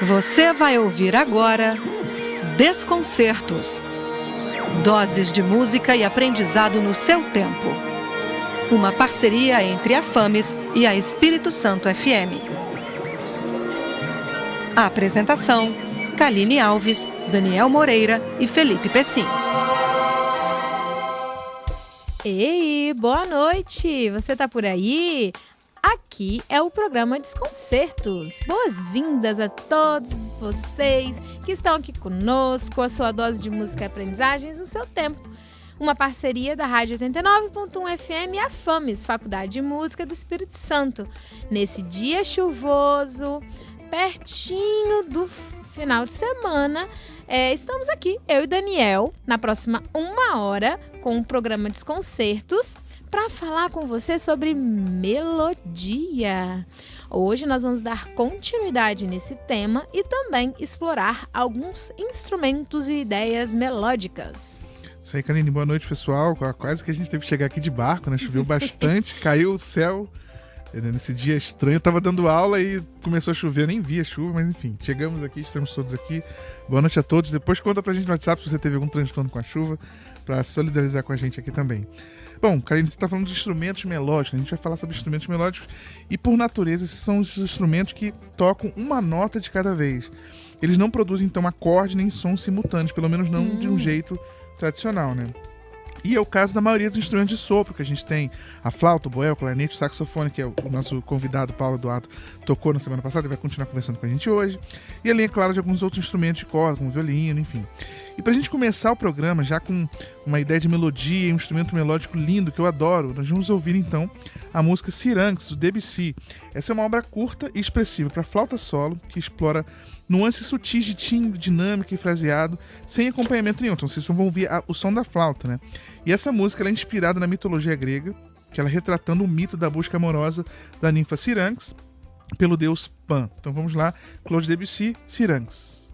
Você vai ouvir agora Desconcertos. Doses de música e aprendizado no seu tempo. Uma parceria entre a FAMES e a Espírito Santo FM. A apresentação: Kaline Alves, Daniel Moreira e Felipe Pessim. Ei, boa noite! Você tá por aí? Aqui é o programa Desconcertos. Boas-vindas a todos vocês que estão aqui conosco, a sua dose de música e aprendizagens no seu tempo. Uma parceria da Rádio 89.1 FM e a FAMES, Faculdade de Música do Espírito Santo. Nesse dia chuvoso, pertinho do final de semana, estamos aqui, eu e Daniel, na próxima 1 hora, com o programa Desconcertos, para falar com você sobre melodia. Hoje nós vamos dar continuidade nesse tema e também explorar alguns instrumentos e ideias melódicas. Isso aí, Kaline, boa noite, pessoal. Quase que a gente teve que chegar aqui de barco, né? Choveu bastante, caiu o céu. Nesse dia estranho, eu tava dando aula e começou a chover, eu nem vi a chuva, mas enfim, chegamos aqui, estamos todos aqui. Boa noite a todos. Depois conta pra gente no WhatsApp se você teve algum transtorno com a chuva, pra solidarizar com a gente aqui também. Bom, Karine, você está falando de instrumentos melódicos, a gente vai falar sobre instrumentos melódicos e, por natureza, esses são os instrumentos que tocam uma nota de cada vez. Eles não produzem, então, acorde nem som simultâneos, pelo menos não de um jeito tradicional, né? E é o caso da maioria dos instrumentos de sopro, que a gente tem a flauta, o boé, o clarinete, o saxofone, que é o nosso convidado, Paulo Eduardo, tocou na semana passada e vai continuar conversando com a gente hoje. E além, é claro, de alguns outros instrumentos de corda, como o violino, enfim. E pra gente começar o programa, já com uma ideia de melodia e um instrumento melódico lindo, que eu adoro, nós vamos ouvir, então, a música Syrinx, do Debussy. Essa é uma obra curta e expressiva para flauta solo, que explora nuances sutis de timbre, dinâmica e fraseado, sem acompanhamento nenhum. Então vocês vão ouvir o som da flauta, né? E essa música ela é inspirada na mitologia grega, que ela retratando o mito da busca amorosa da ninfa Syrinx pelo deus Pan. Então vamos lá, Claude Debussy, Syrinx.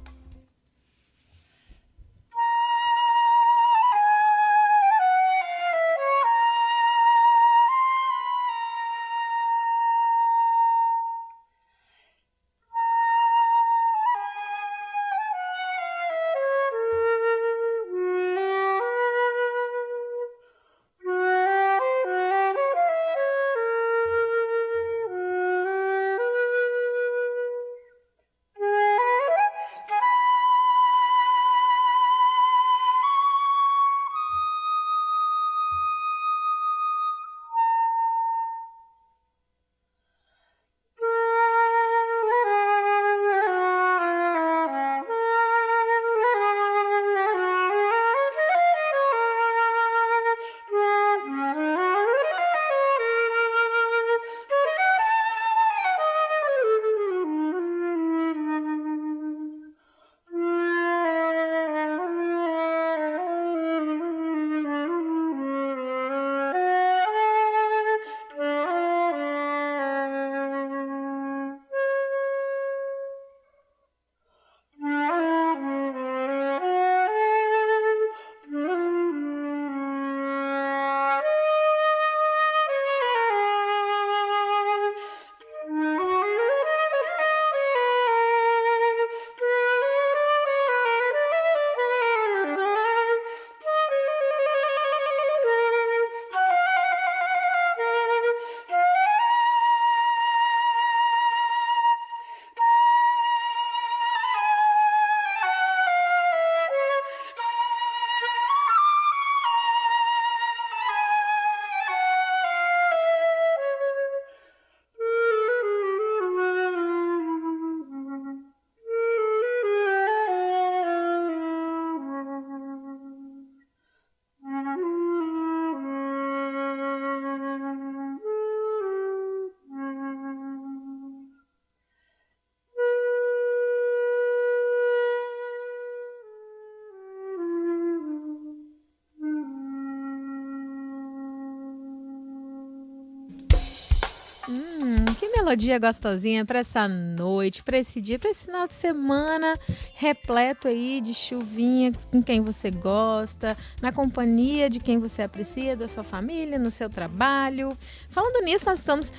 melodia gostosinha para essa noite, para esse dia, para esse final de semana repleto aí de chuvinha com quem você gosta, na companhia de quem você aprecia, da sua família, no seu trabalho. Falando nisso, nós estamos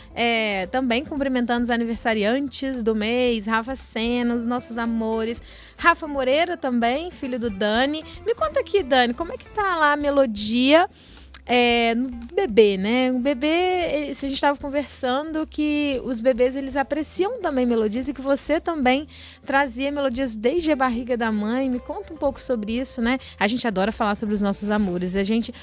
também cumprimentando os aniversariantes do mês, Rafa Sena, os nossos amores, Rafa Moreira também, filho do Dani. Me conta aqui, Dani, como é que tá lá a melodia no bebê, né? O bebê, a gente estava conversando que os bebês, eles apreciam também melodias e que você também trazia melodias desde a barriga da mãe. Me conta um pouco sobre isso, né? A gente adora falar sobre os nossos amores.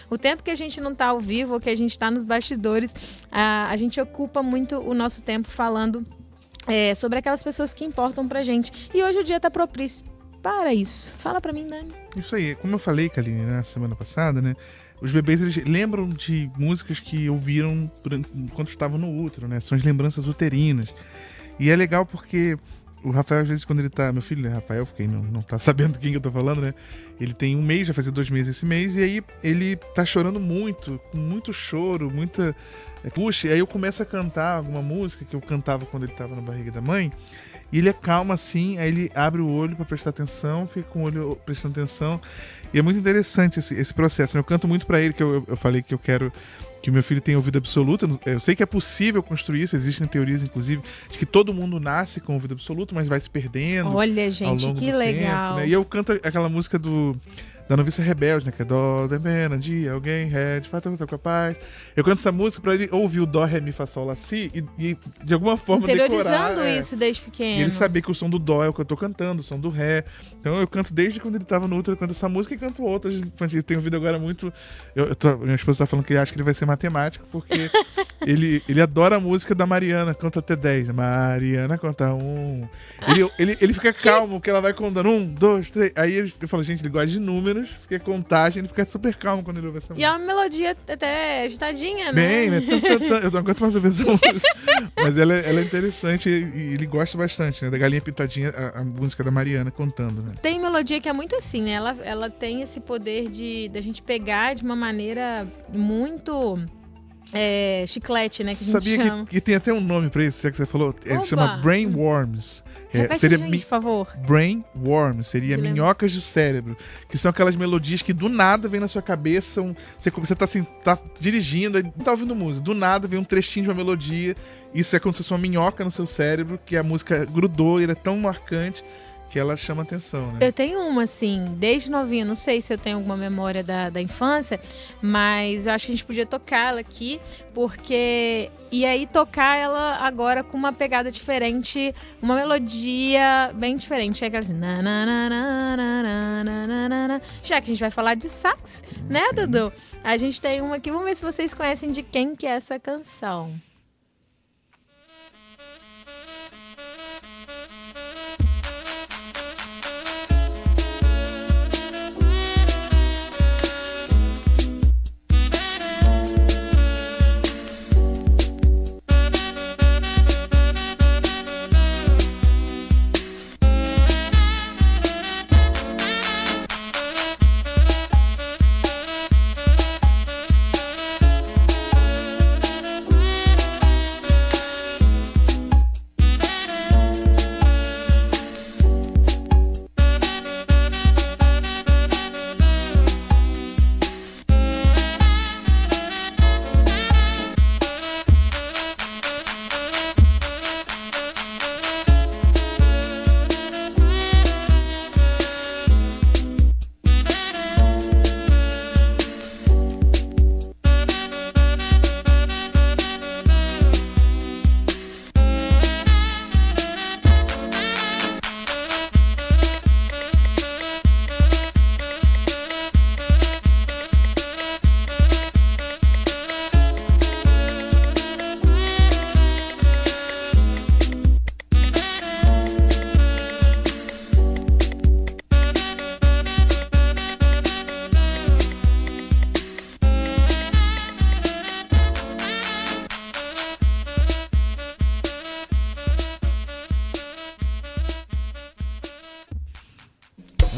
O tempo que a gente não está ao vivo ou que a gente está nos bastidores, a gente ocupa muito o nosso tempo falando sobre aquelas pessoas que importam pra gente. E hoje o dia tá propício para isso. Fala pra mim, Dani. Isso aí, como eu falei, Kaline, na semana passada, né? Os bebês, eles lembram de músicas que ouviram enquanto estavam no útero, né? São as lembranças uterinas. E é legal porque o Rafael, às vezes, quando ele tá... Meu filho, né, Rafael, quem não tá sabendo quem que eu tô falando, né? Ele tem 1 mês, vai fazer 2 meses esse mês, e aí ele tá chorando muito, com muito choro, muita... Puxa, e aí eu começo a cantar alguma música que eu cantava quando ele tava na barriga da mãe, e ele acalma assim, aí ele abre o olho pra prestar atenção, fica com o olho prestando atenção, e é muito interessante esse processo. Eu canto muito pra ele, que eu falei que eu quero que o meu filho tenha ouvido absoluto. Eu sei que é possível construir isso, existem teorias, inclusive, de que todo mundo nasce com ouvido absoluto, mas vai se perdendo. Olha, gente, ao longo que do legal. tempo, né? E eu canto aquela música da Noviça Rebelde, né? Que é Dó, Dé, Pena, Dia, Alguém, Ré, Fata, com a Paz. Eu canto essa música pra ele ouvir o Dó, Ré, Mi, Fá, Sol, Lá, Si e de alguma forma interiorizando decorar. isso desde pequeno. E ele saber que o som do Dó é o que eu tô cantando, o som do Ré. Então eu canto desde quando ele tava no útero, eu canto essa música e canto outras. Eu tenho ouvido agora muito... minha esposa tá falando que acha que ele vai ser matemático, porque ele adora a música da Mariana, conta até 10. Mariana conta 1. Ele fica calmo, porque ela vai contando 1, 2, 3. Aí eu falo, gente, ele gosta de números, fica contagem, ele fica super calmo quando ele ouve essa música. E é uma melodia até agitadinha, né? Bem, né? Eu não aguento mais ouvir essa música. Mas ela é interessante e ele gosta bastante, né? Da Galinha Pintadinha, a música da Mariana contando, né? Tem melodia que é muito assim, né? Ela tem esse poder da gente pegar de uma maneira muito chiclete, né? Que a gente Sabia chama. que tem até um nome pra isso, já que você falou? Oba! Chama Brainworms. Repete Seria pra gente, por favor. Brainworms, seria minhocas do cérebro, que são aquelas melodias que do nada vem na sua cabeça, você tá assim, tá dirigindo, aí não tá ouvindo música, do nada vem um trechinho de uma melodia, isso é como se fosse uma minhoca no seu cérebro, que a música grudou e ela é tão marcante que ela chama atenção, né? Eu tenho uma, assim, desde novinha, não sei se eu tenho alguma memória da infância, mas eu acho que a gente podia tocar ela aqui, porque... E aí tocar ela agora com uma pegada diferente, uma melodia bem diferente. É aquela assim... Já que a gente vai falar de sax, né, sim, Dudu? A gente tem uma aqui, vamos ver se vocês conhecem de quem que é essa canção.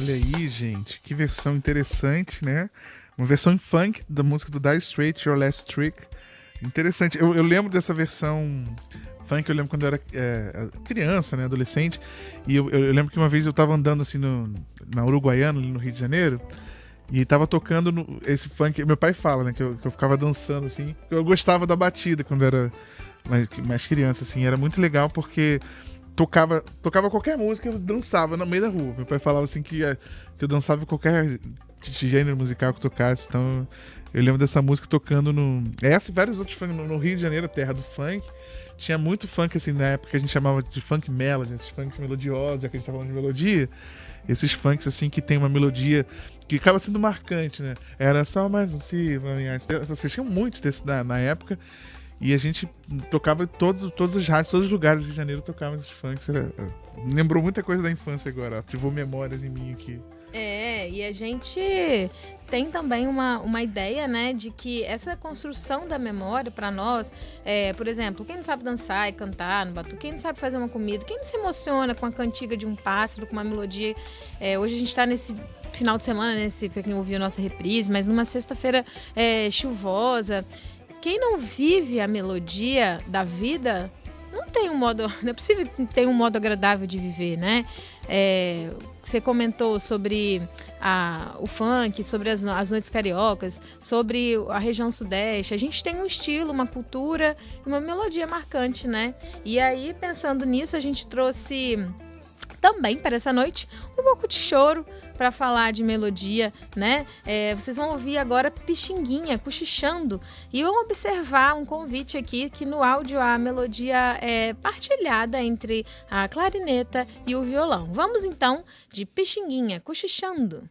Olha aí, gente, que versão interessante, né? Uma versão em funk da música do Dire Straits, Your Last Trick. Interessante. Eu lembro dessa versão Funk eu lembro quando eu era criança, né, adolescente, e eu lembro que uma vez eu tava andando assim na Uruguaiana, ali no Rio de Janeiro, e tava tocando esse funk. Meu pai fala, né, que eu ficava dançando assim. Eu gostava da batida quando era mais criança, assim. Era muito legal porque tocava qualquer música, eu dançava no meio da rua. Meu pai falava assim que eu dançava qualquer gênero musical que tocasse. Então eu lembro dessa música tocando essa e vários outros funk no Rio de Janeiro, terra do funk. Tinha muito funk, assim, na época que a gente chamava de funk melody, esses funks melodiosos, já que a gente tá falando de melodia. Esses funks, assim, que tem uma melodia que acaba sendo marcante, né? Era só mais um vocês tinham muitos desses na época. E a gente tocava em todos os rádios, todos os lugares do Rio de Janeiro tocavam esses funks. Lembrou muita coisa da infância agora, ativou memórias em mim aqui. E a gente tem também uma ideia, né, de que essa construção da memória para nós, por exemplo, quem não sabe dançar e cantar no batuque, quem não sabe fazer uma comida, quem não se emociona com a cantiga de um pássaro, com uma melodia. Hoje a gente está nesse final de semana, para quem ouviu a nossa reprise, mas numa sexta-feira chuvosa. Quem não vive a melodia da vida não é possível que tenha um modo agradável de viver, né? Você comentou sobre o funk, sobre as noites cariocas, sobre a região sudeste. A gente tem um estilo, uma cultura e uma melodia marcante, né? E aí, pensando nisso, a gente trouxe também para essa noite um pouco de choro para falar de melodia, né? Vocês vão ouvir agora Pixinguinha, cochichando, e vão observar um convite aqui que no áudio a melodia é partilhada entre a clarineta e o violão. Vamos então de Pixinguinha, cochichando.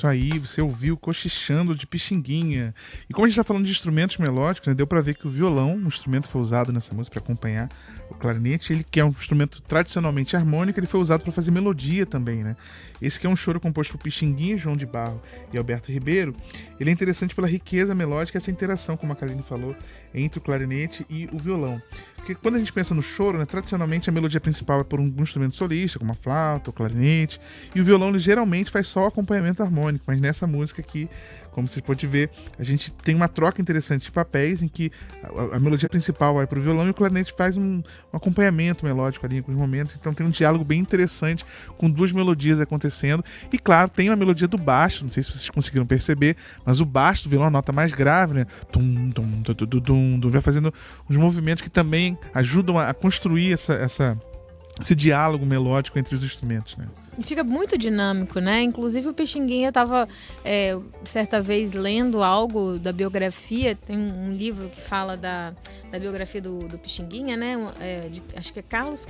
Isso aí, você ouviu Cochichando de Pixinguinha. E como a gente está falando de instrumentos melódicos, né, deu para ver que o violão, um instrumento que foi usado nessa música para acompanhar o clarinete, ele que é um instrumento tradicionalmente harmônico, ele foi usado para fazer melodia também, né? Esse que é um choro composto por Pixinguinha, João de Barro e Alberto Ribeiro, ele é interessante pela riqueza melódica, essa interação, como a Karine falou, entre o clarinete e o violão. Porque quando a gente pensa no choro, né, tradicionalmente a melodia principal é por um instrumento solista, como a flauta, o clarinete, e o violão geralmente faz só o acompanhamento harmônico, mas nessa música aqui, como você pode ver, a gente tem uma troca interessante de papéis em que a melodia principal vai para o violão e o clarinete faz um acompanhamento melódico ali em alguns momentos, então tem um diálogo bem interessante com duas melodias acontecendo, e claro, tem uma melodia do baixo, não sei se vocês conseguiram perceber, mas o baixo do violão, a nota mais grave, né, tum, tum, tum, tum, tum, tum, vai fazendo uns movimentos que também também ajudam a construir esse diálogo melódico entre os instrumentos, né? E fica muito dinâmico, né? Inclusive o Pixinguinha estava certa vez lendo algo da biografia, tem um livro que fala da biografia do Pixinguinha, né? Acho que é Carlos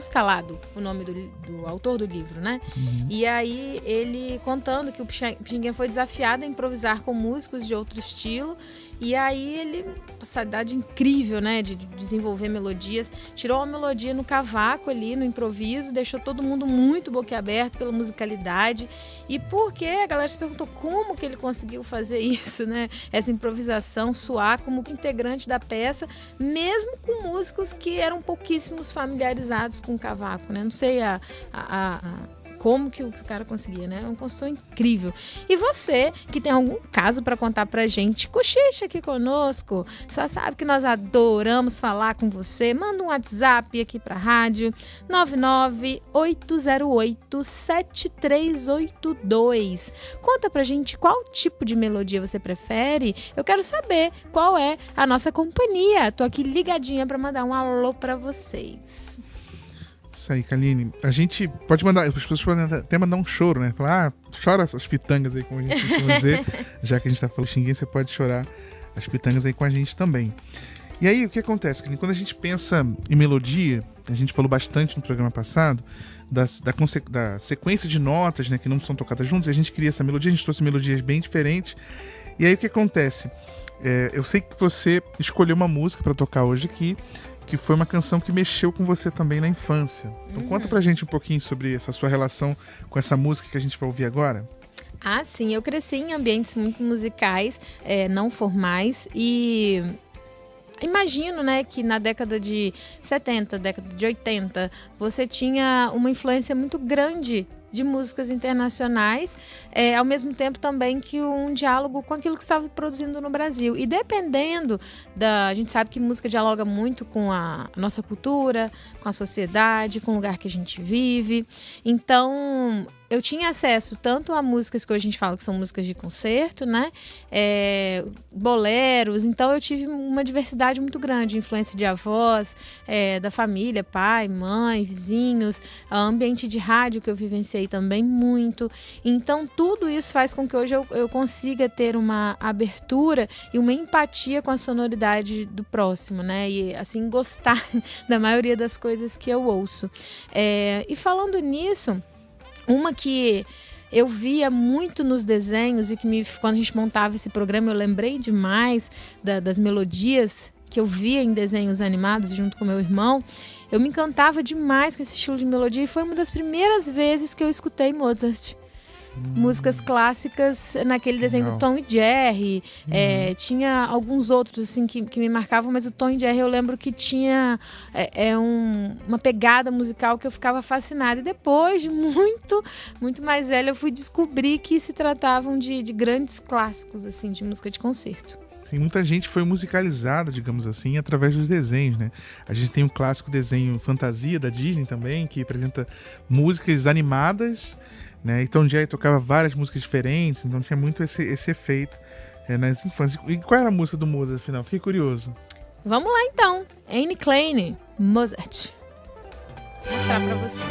Calado, o nome do autor do livro, né? Uhum. E aí ele contando que o Pixinguinha foi desafiado a improvisar com músicos de outro estilo. E aí ele, essa idade incrível, né, de desenvolver melodias, tirou uma melodia no cavaco ali, no improviso, deixou todo mundo muito boquiaberto pela musicalidade. E por quê? A galera se perguntou como que ele conseguiu fazer isso, né? Essa improvisação, soar como integrante da peça, mesmo com músicos que eram pouquíssimos familiarizados com o cavaco, né? Não sei como que o cara conseguia, né? É um compositor incrível. E você, que tem algum caso para contar pra gente, cochicha aqui conosco. Só sabe que nós adoramos falar com você. Manda um WhatsApp aqui pra rádio, 998087382. Conta pra gente qual tipo de melodia você prefere. Eu quero saber qual é a nossa companhia. Tô aqui ligadinha pra mandar um alô pra vocês. Isso aí, Kaline. A gente pode mandar, as pessoas podem até mandar um choro, né? Falar, chora as pitangas aí, como a gente costuma dizer. Já que a gente tá falando Pixinguinha, você pode chorar as pitangas aí com a gente também. E aí, o que acontece, Kaline? Quando a gente pensa em melodia, a gente falou bastante no programa passado, da sequência de notas, né, que não são tocadas juntas, e a gente cria essa melodia, a gente trouxe melodias bem diferentes. E aí, o que acontece? Eu sei que você escolheu uma música para tocar hoje aqui, que foi uma canção que mexeu com você também na infância. Então conta pra gente um pouquinho sobre essa sua relação com essa música que a gente vai ouvir agora. Ah, sim. Eu cresci em ambientes muito musicais, não formais, e imagino, né, que na década de 70, década de 80, você tinha uma influência muito grande de músicas internacionais, ao mesmo tempo também que um diálogo com aquilo que estava produzindo no Brasil. E dependendo a gente sabe que música dialoga muito com a nossa cultura, com a sociedade, com o lugar que a gente vive. Então, eu tinha acesso tanto a músicas que hoje a gente fala que são músicas de concerto, né? Boleros. Então eu tive uma diversidade muito grande, influência de avós, da família, pai, mãe, vizinhos, ambiente de rádio que eu vivenciei também muito. Então tudo isso faz com que hoje eu consiga ter uma abertura e uma empatia com a sonoridade do próximo, né? E assim gostar da maioria das coisas que eu ouço. E falando nisso, uma que eu via muito nos desenhos e que quando a gente montava esse programa eu lembrei demais das melodias que eu via em desenhos animados junto com meu irmão. Eu me encantava demais com esse estilo de melodia e foi uma das primeiras vezes que eu escutei Mozart. Músicas clássicas naquele desenho do Tom e Jerry. Tinha alguns outros assim, que me marcavam, mas o Tom e Jerry eu lembro que tinha uma pegada musical que eu ficava fascinada. E depois de muito, muito mais velha, eu fui descobrir que se tratavam de grandes clássicos assim, de música de concerto. Sim, muita gente foi musicalizada, digamos assim, através dos desenhos, né? A gente tem um clássico desenho Fantasia da Disney também, que apresenta músicas animadas, né? E Tom Jerry tocava várias músicas diferentes, então tinha muito esse efeito nas infâncias. E qual era a música do Mozart, afinal? Fiquei curioso. Vamos lá então, Anne Klein, Mozart. Vou mostrar pra vocês.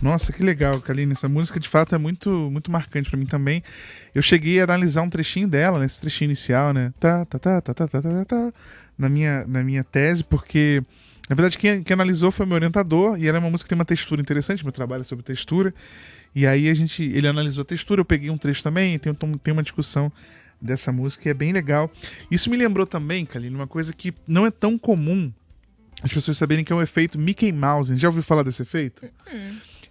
Nossa, que legal, Kaline. Essa música, de fato, é muito, muito marcante pra mim também. Eu cheguei a analisar um trechinho dela, né? Esse trechinho inicial, né? Na minha tese, porque, na verdade, quem analisou foi meu orientador, e ela é uma música que tem uma textura interessante, meu trabalho é sobre textura. E aí ele analisou a textura, eu peguei um trecho também, e tem uma discussão dessa música, e é bem legal. Isso me lembrou também, Kaline, uma coisa que não é tão comum as pessoas saberem, que é o efeito Mickey Mouse. Já ouviu falar desse efeito?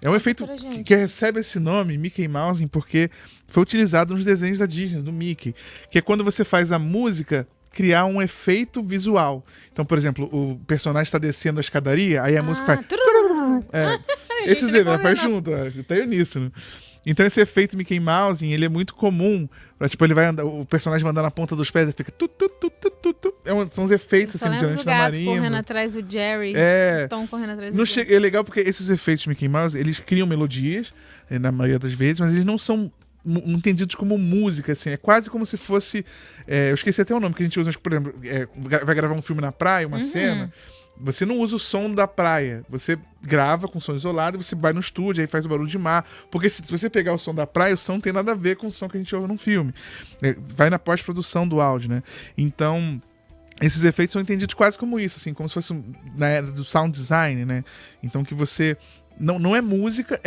É um efeito que recebe esse nome, Mickey Mouse, porque foi utilizado nos desenhos da Disney, do Mickey, que é quando você faz a música criar um efeito visual. Então, por exemplo, o personagem está descendo a escadaria, aí a música faz... Esses efeitos faz junto, tá uníssono. Então esse efeito Mickey Mouse, ele é muito comum. Tipo, ele vai andar, o personagem vai andar na ponta dos pés e fica... são os efeitos assim, diante da marimba. Correndo atrás do Jerry, o Tom correndo atrás do Jerry. É legal porque esses efeitos Mickey Mouse, eles criam melodias, na maioria das vezes, mas eles não são entendidos como música, assim. É quase como se fosse... eu esqueci até o nome que a gente usa, mas, por exemplo, vai gravar um filme na praia, uma cena... Você não usa o som da praia, você grava com som isolado e você vai no estúdio, aí faz o barulho de mar. Porque se você pegar o som da praia, o som não tem nada a ver com o som que a gente ouve num filme. Vai na pós-produção do áudio, né? Então, esses efeitos são entendidos quase como isso, assim, como se fosse na era do sound design, né? Então que você... Não é música,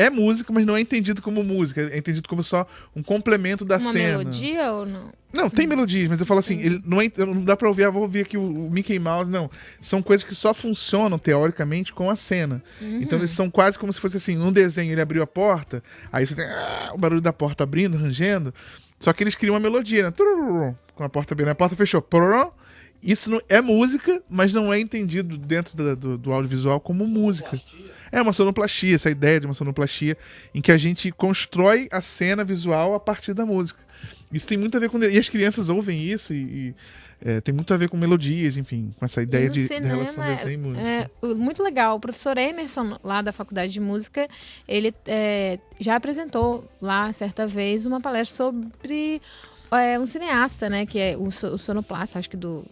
mas não é entendido como música, é entendido como só um complemento da cena. Uma melodia ou não? Não, tem melodias, mas eu falo assim, ele não dá pra ouvir, vou ouvir aqui o Mickey Mouse, não. São coisas que só funcionam, teoricamente, com a cena. Então eles são quase como se fosse assim, num desenho ele abriu a porta, aí você tem o barulho da porta abrindo, rangendo, só que eles criam uma melodia, né? Com a porta abrindo, a porta fechou. Isso não é música, mas não é entendido dentro do audiovisual como música. É uma sonoplastia, essa ideia de uma sonoplastia em que a gente constrói a cena visual a partir da música. Isso tem muito a ver com... E as crianças ouvem isso e tem muito a ver com melodias, enfim, com essa ideia de relação desenho e música. Muito legal. O professor Emerson, lá da Faculdade de Música, ele já apresentou lá, certa vez, uma palestra sobre um cineasta, né, que é o sonoplasta, acho que do...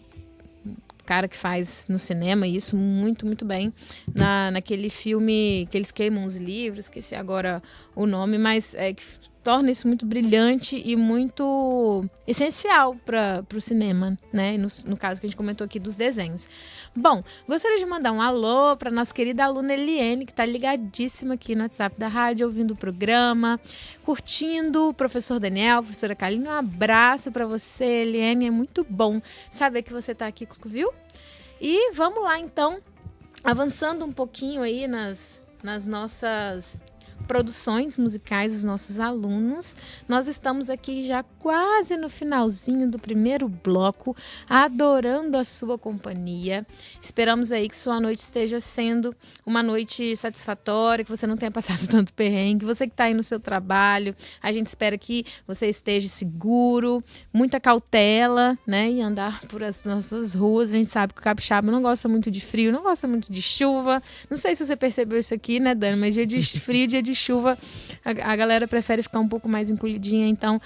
cara que faz no cinema isso muito, muito bem. Naquele filme que eles queimam os livros, esqueci agora o nome, mas que torna isso muito brilhante e muito essencial para o cinema, né? No caso que a gente comentou aqui dos desenhos. Bom, gostaria de mandar um alô para nossa querida aluna Eliane, que está ligadíssima aqui no WhatsApp da rádio, ouvindo o programa, curtindo o professor Daniel, professora Kaline. Um abraço para você, Eliane. É muito bom saber que você está aqui com o Scoville. E vamos lá, então, avançando um pouquinho aí nas nossas produções musicais dos nossos alunos. Nós estamos aqui já quase no finalzinho do primeiro bloco, adorando a sua companhia. Esperamos aí que sua noite esteja sendo uma noite satisfatória, que você não tenha passado tanto perrengue, você que está aí no seu trabalho, a gente espera que você esteja seguro, muita cautela, né, e andar por as nossas ruas. A gente sabe que o capixaba não gosta muito de frio, não gosta muito de chuva. Não sei se você percebeu isso aqui, né, Dani, mas dia de frio, dia de chuva, a galera prefere ficar um pouco mais encolhidinha. Então,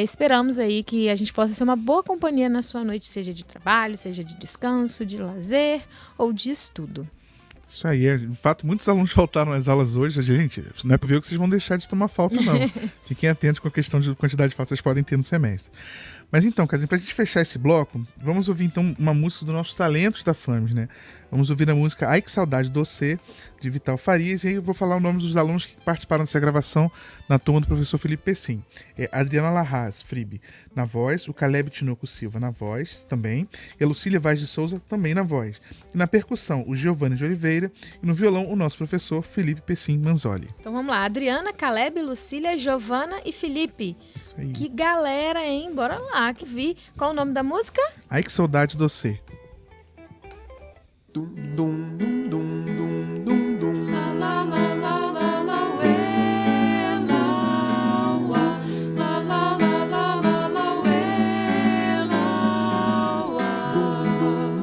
esperamos aí que a gente possa ser uma boa companhia na sua noite, seja de trabalho, seja de descanso, de lazer ou de estudo. Isso aí, de fato, muitos alunos faltaram nas aulas hoje. Gente, não é por ver que vocês vão deixar de tomar falta, não. Fiquem atentos com a questão de quantidade de faltas que vocês podem ter no semestre. Mas então, Kaline, pra gente fechar esse bloco, vamos ouvir então uma música dos nossos talentos da FAMES, né? Vamos ouvir a música Ai Que Saudade de Você, de Vital Farias, e aí eu vou falar o nome dos alunos que participaram dessa gravação na turma do professor Felipe Pessim. Adriana Larraz, Fribe, na voz, o Caleb Tinoco Silva na voz também, e a Lucília Vaz de Souza também na voz. E na percussão, o Giovanni de Oliveira, e no violão, o nosso professor Felipe Pessim Manzoli. Então vamos lá, Adriana, Caleb, Lucília, Giovana e Felipe. Isso aí. Que galera, hein? Bora lá, que vi. Qual o nome da música? Ai Que Saudade de Você. Dum dum dum dum dum dum dum la la la la la la ué, la ua la la la la la la ué, la ua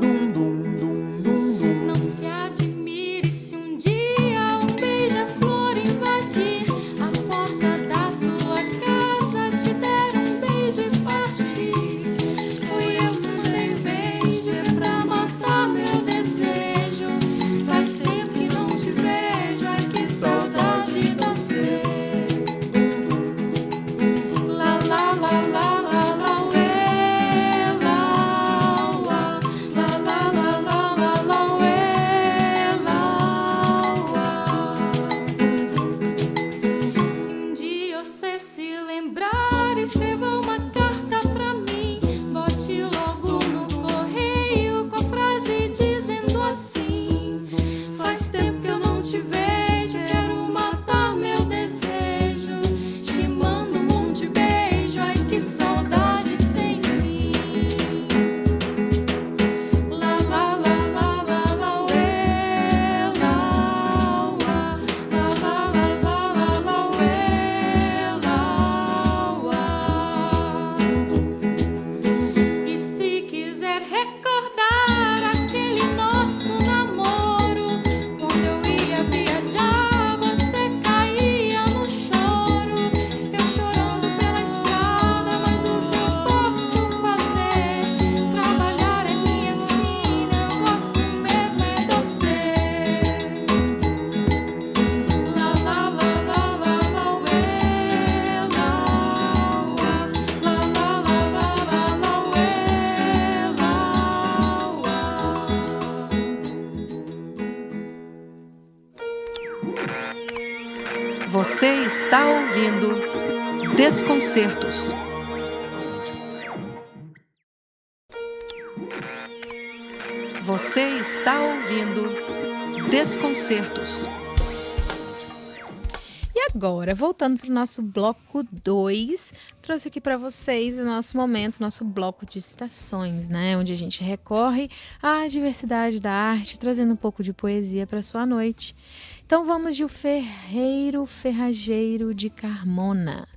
dum dum dum dum dum. Não se admire se um dia um beija-flor invadir a porta da tua casa, te der um beijo e partir. Fui eu que dei beijo pra matar meu desejo. Faz Você está ouvindo Desconcertos. Você está ouvindo Desconcertos. E agora, voltando para o nosso bloco 2, trouxe aqui para vocês o nosso momento, nosso bloco de estações, né? Onde a gente recorre à diversidade da arte, trazendo um pouco de poesia para sua noite. Então vamos de O Ferrageiro de Carmona.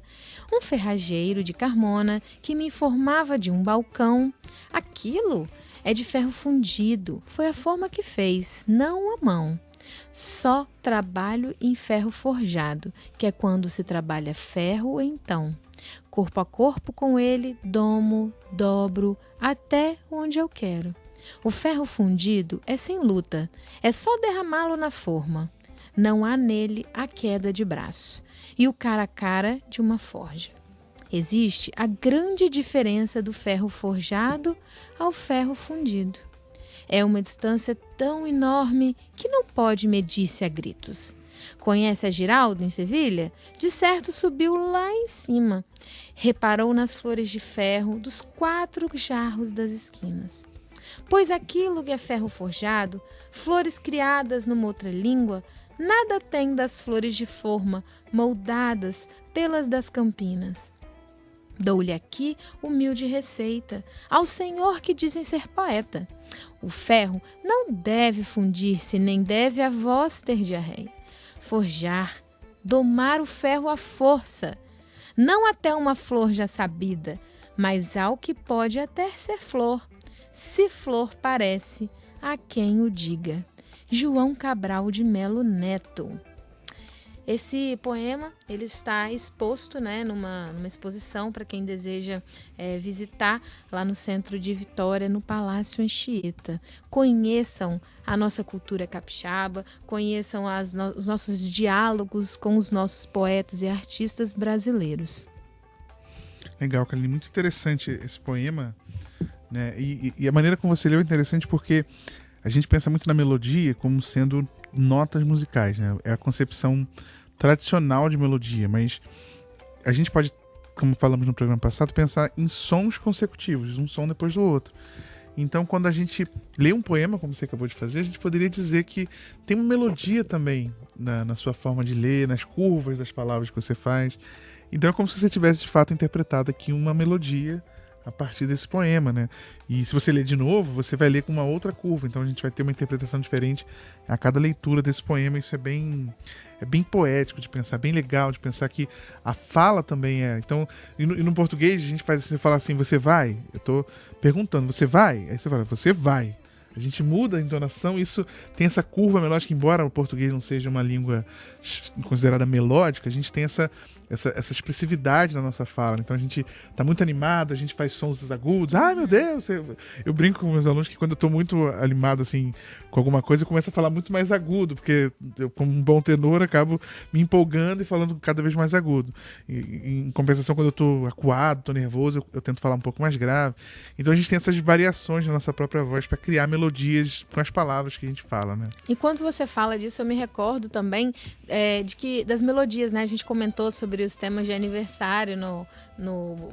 Um ferrageiro de Carmona que me informava de um balcão. Aquilo é de ferro fundido, foi a forma que fez, não a mão. Só trabalho em ferro forjado, que é quando se trabalha ferro então. Corpo a corpo com ele, domo, dobro, até onde eu quero. O ferro fundido é sem luta, é só derramá-lo na forma. Não há nele a queda de braço e o cara a cara de uma forja. Existe a grande diferença do ferro forjado ao ferro fundido. É uma distância tão enorme que não pode medir-se a gritos. Conhece a Giralda, em Sevilha? De certo subiu lá em cima. Reparou nas flores de ferro dos 4 jarros das esquinas. Pois aquilo que é ferro forjado, flores criadas numa outra língua, nada tem das flores de forma, moldadas pelas das campinas. Dou-lhe aqui humilde receita, ao senhor que dizem ser poeta. O ferro não deve fundir-se, nem deve a vós ter diarreia. Forjar, domar o ferro à força, não até uma flor já sabida, mas ao que pode até ser flor, se flor parece, a quem o diga. João Cabral de Melo Neto. Esse poema ele está exposto, né, numa exposição para quem deseja visitar lá no centro de Vitória, no Palácio Anchieta. Conheçam a nossa cultura capixaba, conheçam os nossos diálogos com os nossos poetas e artistas brasileiros. Legal, Kaline, muito interessante esse poema, né? E a maneira como você leu é interessante porque a gente pensa muito na melodia como sendo notas musicais, né? É a concepção tradicional de melodia, mas a gente pode, como falamos no programa passado, pensar em sons consecutivos, um som depois do outro. Então, quando a gente lê um poema, como você acabou de fazer, a gente poderia dizer que tem uma melodia também na sua forma de ler, nas curvas das palavras que você faz. Então é como se você tivesse, de fato, interpretado aqui uma melodia a partir desse poema, né? E se você ler de novo, você vai ler com uma outra curva. Então a gente vai ter uma interpretação diferente a cada leitura desse poema. Isso é bem poético de pensar, bem legal de pensar que a fala também é. Então, e no português a gente faz assim, fala assim, você vai? Eu tô perguntando, você vai? Aí você fala, você vai. A gente muda a entonação, isso tem essa curva melódica, embora o português não seja uma língua considerada melódica, a gente tem essa expressividade na nossa fala. Então a gente tá muito animado, a gente faz sons agudos. Ai, meu Deus! Eu brinco com meus alunos que quando eu tô muito animado assim com alguma coisa, eu começo a falar muito mais agudo, porque eu, como um bom tenor, acabo me empolgando e falando cada vez mais agudo. Em compensação, quando eu tô acuado, tô nervoso, eu tento falar um pouco mais grave. Então a gente tem essas variações na nossa própria voz para criar melodias com as palavras que a gente fala, né? E quando você fala disso, eu me recordo também das melodias, né? A gente comentou sobre os temas de aniversário no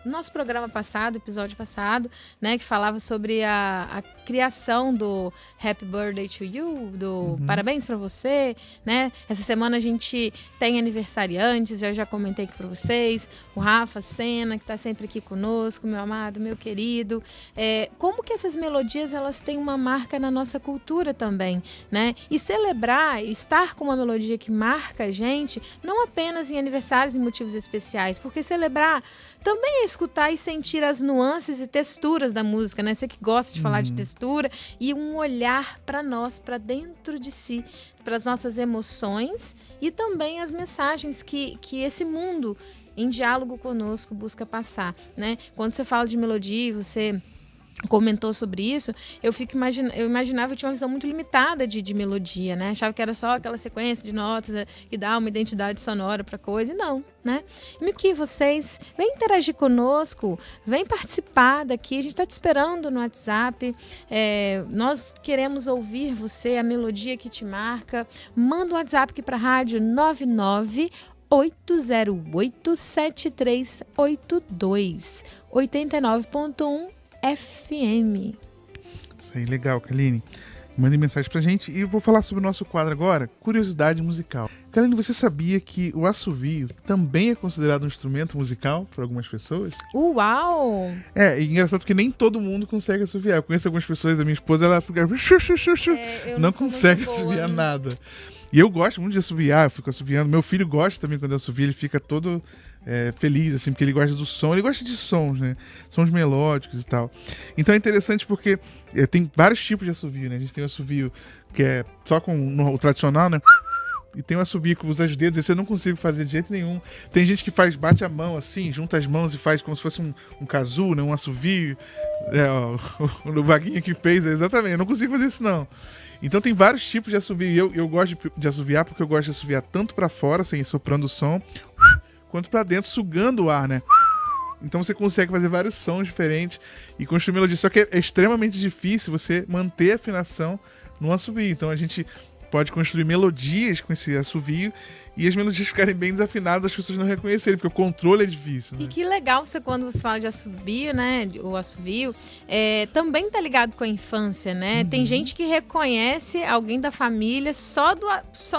nosso programa passado, episódio passado, né, que falava sobre a criação do Happy Birthday to You, do Parabéns para você, né? Essa semana a gente tem aniversariantes, já comentei aqui para vocês, o Rafa Sena, que está sempre aqui conosco, meu amado, meu querido. Como que essas melodias, elas têm uma marca na nossa cultura também, né? E celebrar, estar com uma melodia que marca a gente, não apenas em aniversários e motivos especiais, porque celebrar também é escutar e sentir as nuances e texturas da música, né? Você que gosta de falar de textura e um olhar para nós, para dentro de si, para as nossas emoções e também as mensagens que esse mundo em diálogo conosco busca passar, né? Quando você fala de melodia, você comentou sobre isso, eu imaginava que tinha uma visão muito limitada de melodia, né? Achava que era só aquela sequência de notas que dá uma identidade sonora para coisa, e não, né? E que vocês vem interagir conosco, vem participar daqui, a gente está te esperando no WhatsApp, nós queremos ouvir você, a melodia que te marca. Manda um WhatsApp aqui para a rádio 998087382 89.1 FM. Isso aí, legal, Kaline. Mande mensagem pra gente e eu vou falar sobre o nosso quadro agora, curiosidade musical. Kaline, você sabia que o assovio também é considerado um instrumento musical por algumas pessoas? Uau! E engraçado porque nem todo mundo consegue assoviar. Eu conheço algumas pessoas, a minha esposa, ela fica... não consegue assoviar nada. E eu gosto muito de assoviar, eu fico assoviando. Meu filho gosta também quando eu assovio, ele fica todo feliz, assim, porque ele gosta do som. Ele gosta de sons, né? Sons melódicos e tal. Então é interessante porque tem vários tipos de assovio, né? A gente tem o assovio que é só com o tradicional, né? E tem o assovio que usa os dedos, esse eu não consigo fazer de jeito nenhum. Tem gente que bate a mão assim, junta as mãos e faz como se fosse um kazoo, né? Um assovio. O Vaguinho que fez, exatamente. Eu não consigo fazer isso, não. Então tem vários tipos de assovio. Eu gosto de assoviar porque eu gosto de assoviar tanto pra fora, assim, soprando o som, quanto pra dentro, sugando o ar, né? Então você consegue fazer vários sons diferentes e construir melodia. Só que é extremamente difícil você manter a afinação no assovio. Então a gente pode construir melodias com esse assovio e as melodias ficarem bem desafinadas, as pessoas não reconhecerem, porque o controle é difícil, né? E que legal quando você fala de assovio, né? O assovio também tá ligado com a infância, né? Tem gente que reconhece alguém da família só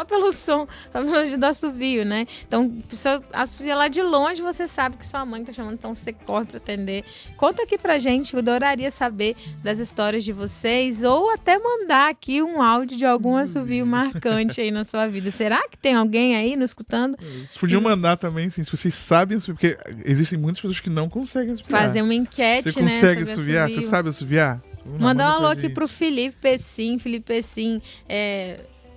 pelo som, pela melodia do assovio, né? Então, se eu assovia lá de longe, você sabe que sua mãe tá chamando, então você corre pra atender. Conta aqui pra gente, eu adoraria saber das histórias de vocês, ou até mandar aqui um áudio de algum assovio marcante aí na sua vida. Será que tem alguém aí nos escutando? Vocês podiam mandar também, assim, se vocês sabem assoviar, porque existem muitas pessoas que não conseguem assoviar. Fazer uma enquete, Você né? consegue assoviar? Você sabe assoviar? Mandar um alô aqui pro Felipe Pessim. Felipe Pessim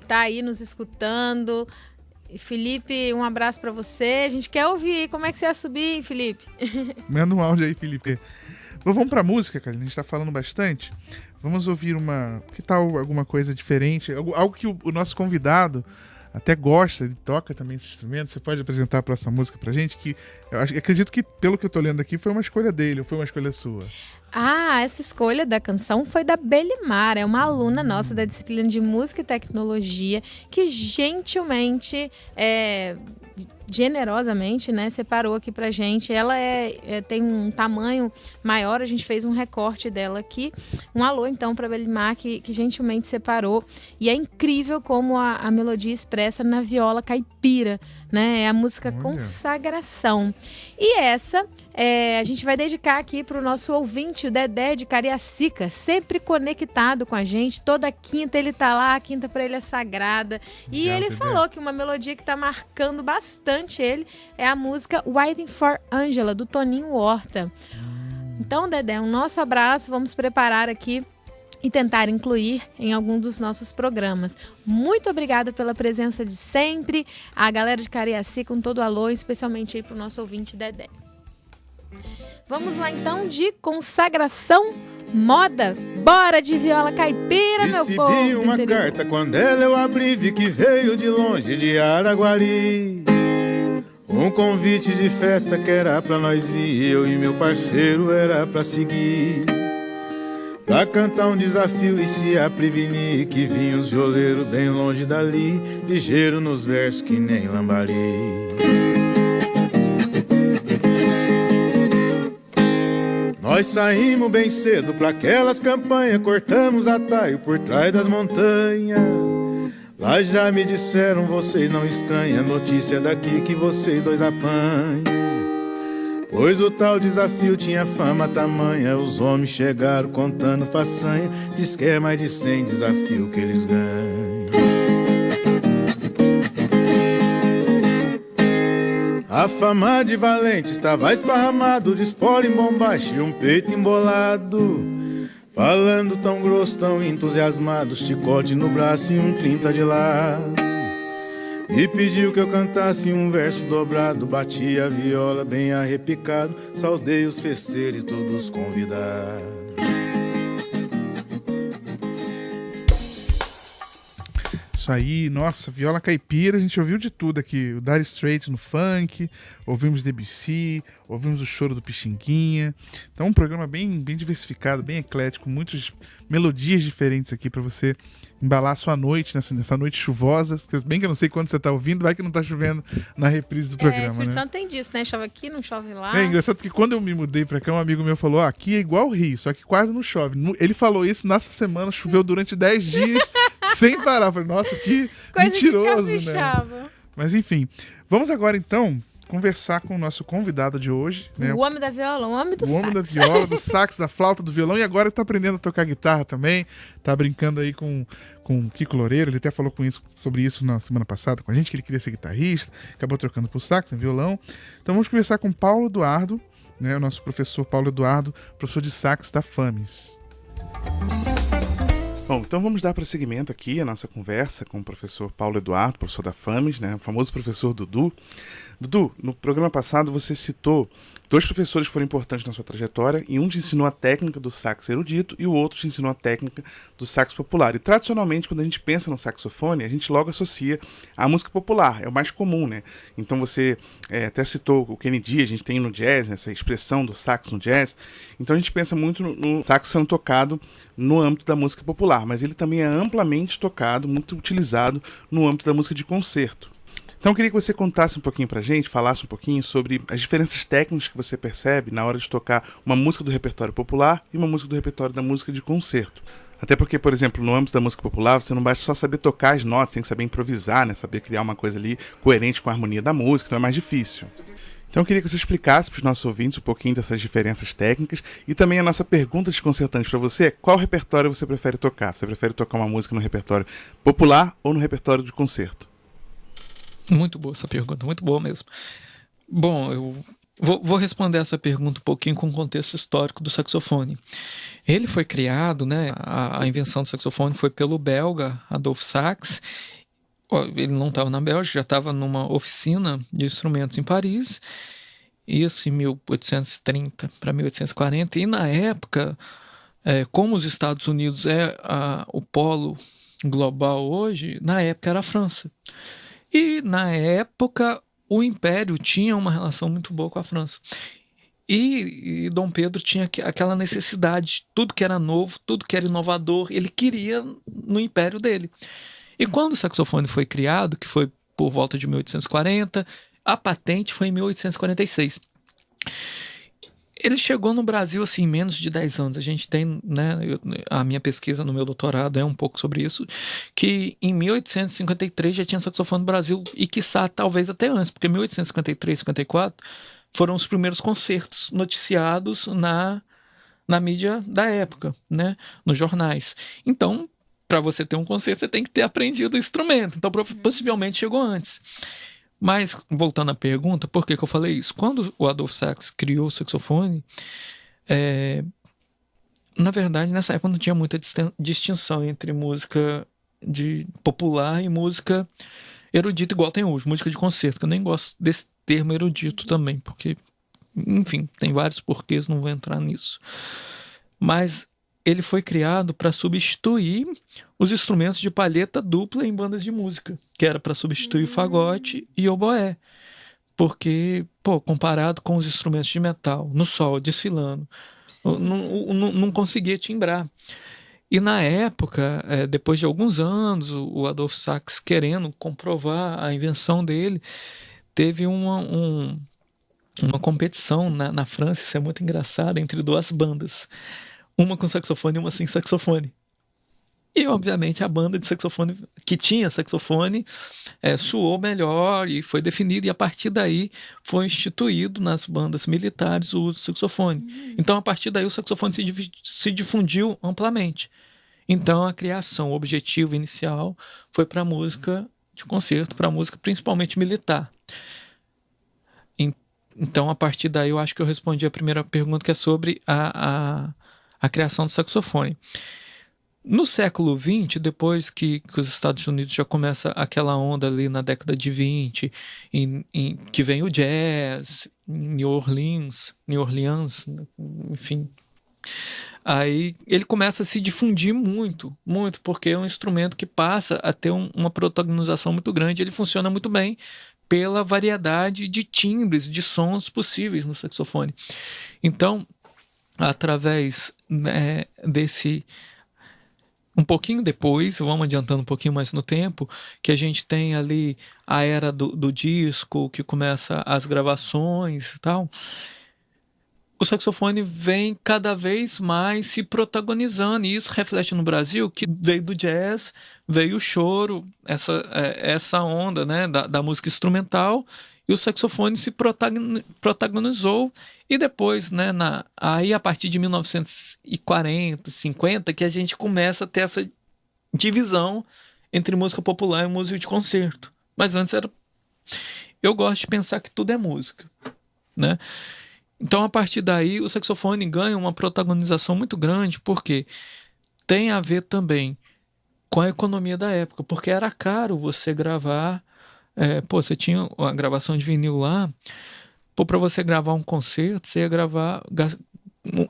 tá aí nos escutando. Felipe, um abraço pra você. A gente quer ouvir. Como é que você assobia, hein, Felipe? Manda um áudio aí, Felipe. Vamos pra música, cara. A gente tá falando bastante. Vamos ouvir que tal alguma coisa diferente? Algo que o nosso convidado até gosta, ele toca também esse instrumento. Você pode apresentar a próxima música pra gente? Que acredito que, pelo que eu tô lendo aqui, foi uma escolha dele, ou foi uma escolha sua? Essa escolha da canção foi da Belimar, é uma aluna nossa da disciplina de Música e Tecnologia, que gentilmente, generosamente, né, separou aqui pra gente. Ela tem um tamanho maior, a gente fez um recorte dela aqui. Um alô, então, pra Belimar, que gentilmente separou. E é incrível como a melodia expressa na viola caipira, né? É a música Consagração. E essa a gente vai dedicar aqui pro nosso ouvinte, o Dedé de Cariacica, sempre conectado com a gente. Toda quinta ele tá lá, a quinta pra ele é sagrada. E ele falou que uma melodia que tá marcando bastante ele é a música Waiting for Angela, do Toninho Horta. Então, Dedé, um nosso abraço, vamos preparar aqui e tentar incluir em algum dos nossos programas. Muito obrigada pela presença de sempre, a galera de Cariacica, com todo alô, especialmente aí pro nosso ouvinte Dedé. Vamos lá então de Consagração Moda. Bora de viola caipira, meu povo! Recebi uma carta, quando ela eu abri, vi que veio de longe, de Araguari. Um convite de festa que era pra nós ir, eu e meu parceiro era pra seguir. Pra cantar um desafio e se a prevenir, que vinha os violeiros bem longe dali, ligeiro nos versos que nem lambari. Nós saímos bem cedo pra aquelas campanhas, cortamos atalho por trás das montanhas. Lá já me disseram, vocês não estranham, notícia daqui que vocês dois apanham. Pois o tal desafio tinha fama tamanha, os homens chegaram contando façanha, diz que é mais de 100 desafios que eles ganham. A fama de valente estava esparramado, de espora em bombacha e um peito embolado. Falando tão grosso, tão entusiasmado, chicote no braço e um 30 de lado. E pediu que eu cantasse um verso dobrado, bati a viola bem arrepicado, saudei os festeiros e todos convidados. Isso aí, nossa, viola caipira, a gente ouviu de tudo aqui. O Dire Straits no funk, ouvimos Debussy, ouvimos o Choro do Pixinguinha. Então um programa bem diversificado, bem eclético, muitas melodias diferentes aqui para você embalar a sua noite, nessa noite chuvosa. Bem que eu não sei quando você tá ouvindo, vai que não tá chovendo na reprise do programa, Espírito né? Santo tem disso, né? Chove aqui, não chove lá. É engraçado porque quando eu me mudei pra cá, um amigo meu falou, aqui é igual o Rio, só que quase não chove. Ele falou isso nessa semana, choveu durante 10 dias, sem parar. Eu falei, nossa, que Coisa mentiroso, de né? capixaba. Mas enfim, vamos agora então conversar com o nosso convidado de hoje, né? O homem da viola, o homem do O homem da sax. viola, do sax, da flauta, do violão, e agora tá aprendendo a tocar guitarra também, tá brincando aí com o Kiko Loureiro, ele até falou sobre isso na semana passada com a gente, que ele queria ser guitarrista, acabou trocando pro sax, no violão. Então vamos conversar com Paulo Eduardo, né, o nosso professor Paulo Eduardo, professor de sax da FAMES. Bom, então vamos dar prosseguimento aqui à nossa conversa com o professor Paulo Eduardo, professor da FAMES, né, o famoso professor Dudu. Dudu, no programa passado você citou 2 professores que foram importantes na sua trajetória, e um te ensinou a técnica do sax erudito e o outro te ensinou a técnica do sax popular. E tradicionalmente, quando a gente pensa no saxofone, a gente logo associa à música popular, é o mais comum, né? Então você até citou o Kennedy, a gente tem no jazz, né, essa expressão do sax no jazz. Então a gente pensa muito no sax sendo tocado no âmbito da música popular, mas ele também é amplamente tocado, muito utilizado no âmbito da música de concerto. Então eu queria que você contasse um pouquinho pra gente, falasse um pouquinho sobre as diferenças técnicas que você percebe na hora de tocar uma música do repertório popular e uma música do repertório da música de concerto. Até porque, por exemplo, no âmbito da música popular, você não basta só saber tocar as notas, tem que saber improvisar, né? Saber criar uma coisa ali coerente com a harmonia da música, então é mais difícil. Então eu queria que você explicasse para os nossos ouvintes um pouquinho dessas diferenças técnicas, e também a nossa pergunta desconcertante para você é: qual repertório você prefere tocar? Você prefere tocar uma música no repertório popular ou no repertório de concerto? Muito boa essa pergunta, muito boa mesmo. Bom, eu vou responder essa pergunta um pouquinho com o contexto histórico do saxofone. Ele foi criado, né, a invenção do saxofone foi pelo belga Adolphe Sax. Ele não estava na Bélgica, já estava numa oficina de instrumentos em Paris, isso em 1830 para 1840, e na época, como os Estados Unidos é o polo global hoje, na época era a França. E, na época, o Império tinha uma relação muito boa com a França. E Dom Pedro tinha aquela necessidade, tudo que era novo, tudo que era inovador, ele queria no Império dele. E quando o saxofone foi criado, que foi por volta de 1840, a patente foi em 1846. Ele chegou no Brasil assim, em menos de 10 anos. A gente tem, né, a minha pesquisa no meu doutorado é um pouco sobre isso, que em 1853 já tinha saxofone no Brasil, e quiçá talvez até antes, porque 1853, 54 foram os primeiros concertos noticiados na mídia da época, né, nos jornais. Então, para você ter um concerto, você tem que ter aprendido o instrumento. Então, possivelmente chegou antes. Mas, voltando à pergunta, por que eu falei isso? Quando o Adolphe Sax criou o saxofone, na verdade, nessa época não tinha muita distinção entre música popular e música erudita, igual tem hoje, música de concerto, que eu nem gosto desse termo erudito também, porque, enfim, tem vários porquês, não vou entrar nisso. Mas ele foi criado para substituir os instrumentos de palheta dupla em bandas de música, que era para substituir o fagote e o oboé. Porque, comparado com os instrumentos de metal, no sol, desfilando, não conseguia timbrar. E na época, depois de alguns anos, o Adolphe Sax querendo comprovar a invenção dele, teve uma competição na França, isso é muito engraçado, entre 2 bandas. Uma com saxofone e uma sem saxofone. E, obviamente, a banda de saxofone, que tinha saxofone, soou melhor e foi definida. E, a partir daí, foi instituído nas bandas militares o uso do saxofone. Então, a partir daí, o saxofone se difundiu amplamente. Então, a criação, o objetivo inicial foi para a música de concerto, para a música principalmente militar. Então, a partir daí, eu acho que eu respondi a primeira pergunta, que é sobre a criação do saxofone. No século XX, depois que os Estados Unidos já começa aquela onda ali na década de 20, que vem o jazz, New Orleans, enfim, Aí ele começa a se difundir muito, muito, porque é um instrumento que passa a ter uma protagonização muito grande. Ele funciona muito bem pela variedade de timbres, de sons possíveis no saxofone. Então, através, né, desse... Um pouquinho depois, vamos adiantando um pouquinho mais no tempo, que a gente tem ali a era do disco, que começa as gravações e tal. O saxofone vem cada vez mais se protagonizando, e isso reflete no Brasil que veio do jazz, veio o choro, essa onda, né, da música instrumental, e o saxofone se protagonizou, e depois, né, aí a partir de 1940, 50, que a gente começa a ter essa divisão entre música popular e música de concerto. Mas antes era... Eu gosto de pensar que tudo é música, né? Então, a partir daí, o saxofone ganha uma protagonização muito grande, porque tem a ver também com a economia da época, porque era caro você gravar. Você tinha a gravação de vinil lá, para você gravar um concerto, você ia gravar.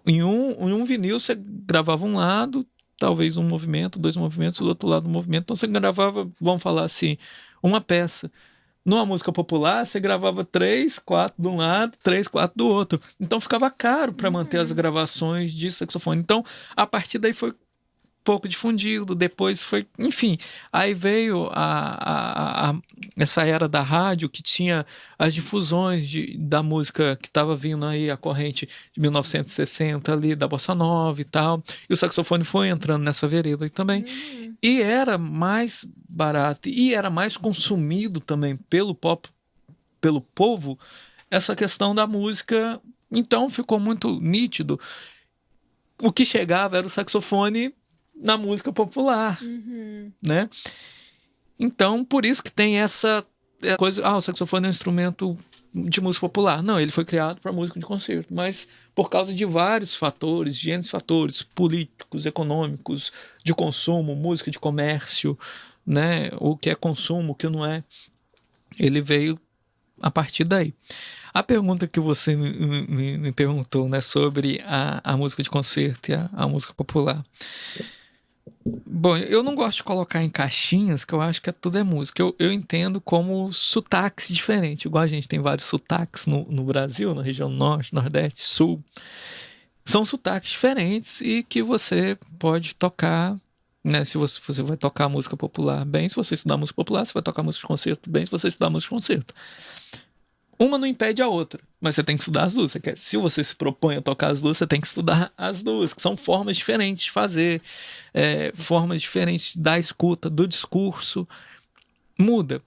Em um vinil, você gravava um lado, talvez um movimento, 2 movimentos, do outro lado um movimento. Então, você gravava, vamos falar assim, uma peça. Numa música popular, você gravava 3, 4 de um lado, 3, 4 do outro. Então ficava caro para manter as gravações de saxofone. Então, a partir daí foi pouco difundido, depois foi... Enfim, aí veio essa era da rádio, que tinha as difusões da música que estava vindo aí, a corrente de 1960 ali, da Bossa Nova e tal. E o saxofone foi entrando nessa vereda aí também. E era mais barato e era mais consumido também pelo povo, essa questão da música. Então ficou muito nítido. O que chegava era o saxofone na música popular, né? Então, por isso que tem essa coisa... o saxofone é um instrumento de música popular. Não, ele foi criado para música de concerto, mas por causa de vários fatores, de N fatores políticos, econômicos, de consumo, música de comércio, né? O que é consumo, o que não é. Ele veio a partir daí. A pergunta que você me perguntou, né, sobre a música de concerto e a música popular. Bom, eu não gosto de colocar em caixinhas, que eu acho que tudo é música. Eu entendo como sotaques diferentes. Igual a gente tem vários sotaques no Brasil, na região norte, nordeste, sul. São sotaques diferentes e que você pode tocar, né? Se você vai tocar música popular bem, se você estudar música popular, você vai tocar música de concerto bem, se você estudar música de concerto. Uma não impede a outra, mas você tem que estudar as duas. Se você se propõe a tocar as duas, você tem que estudar as duas, que são formas diferentes de fazer, formas diferentes da escuta, do discurso. Muda.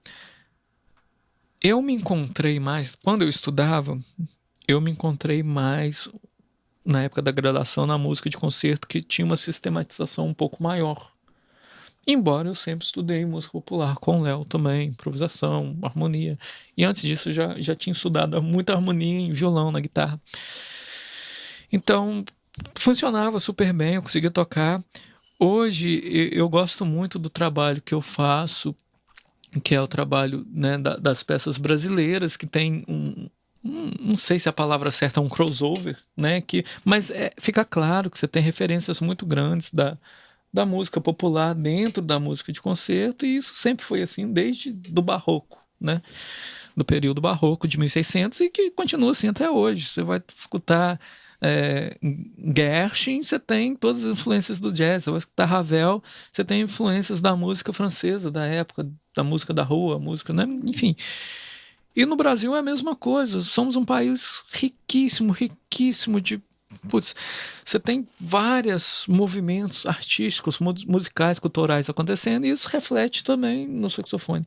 Eu me encontrei mais, quando eu estudava, na época da graduação, na música de concerto, que tinha uma sistematização um pouco maior. Embora eu sempre estudei música popular com o Léo também, improvisação, harmonia. E antes disso eu já tinha estudado muita harmonia em violão, na guitarra. Então, funcionava super bem, eu conseguia tocar. Hoje, eu gosto muito do trabalho que eu faço, que é o trabalho, né, das peças brasileiras, que tem não sei se a palavra certa é um crossover, né? Mas fica claro que você tem referências muito grandes da música popular dentro da música de concerto, e isso sempre foi assim desde do barroco, né? Do período barroco de 1600, e que continua assim até hoje. Você vai escutar Gershwin, você tem todas as influências do jazz. Você vai escutar Ravel, você tem influências da música francesa da época, da música da rua, música, né? Enfim. E no Brasil é a mesma coisa. Somos um país riquíssimo de... você tem vários movimentos artísticos, musicais, culturais acontecendo, e isso reflete também no saxofone.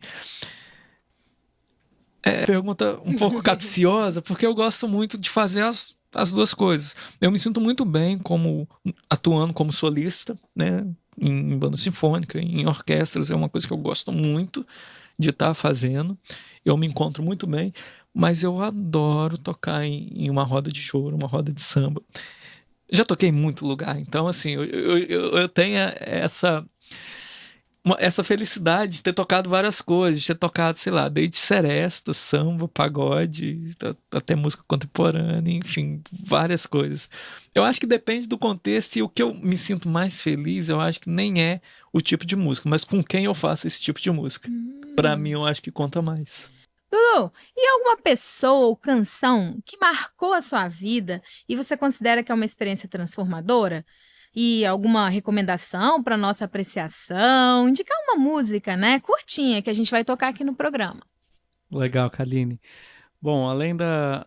Pergunta um pouco capciosa, porque eu gosto muito de fazer as duas coisas. Eu me sinto muito bem atuando como solista, né, em banda sinfônica, em orquestras. É uma coisa que eu gosto muito de estar fazendo. Eu me encontro muito bem, mas eu adoro tocar em uma roda de choro, uma roda de samba. Já toquei em muito lugar, então assim, eu tenho essa felicidade de ter tocado várias coisas, de ter tocado, sei lá, desde seresta, samba, pagode, até música contemporânea, enfim, várias coisas. Eu acho que depende do contexto, e o que eu me sinto mais feliz, eu acho que nem é o tipo de música, mas com quem eu faço esse tipo de música. Pra mim, eu acho que conta mais. Dudu, e alguma pessoa ou canção que marcou a sua vida e você considera que é uma experiência transformadora? E alguma recomendação para nossa apreciação? Indicar uma música, né, curtinha, que a gente vai tocar aqui no programa. Legal, Kaline. Bom, além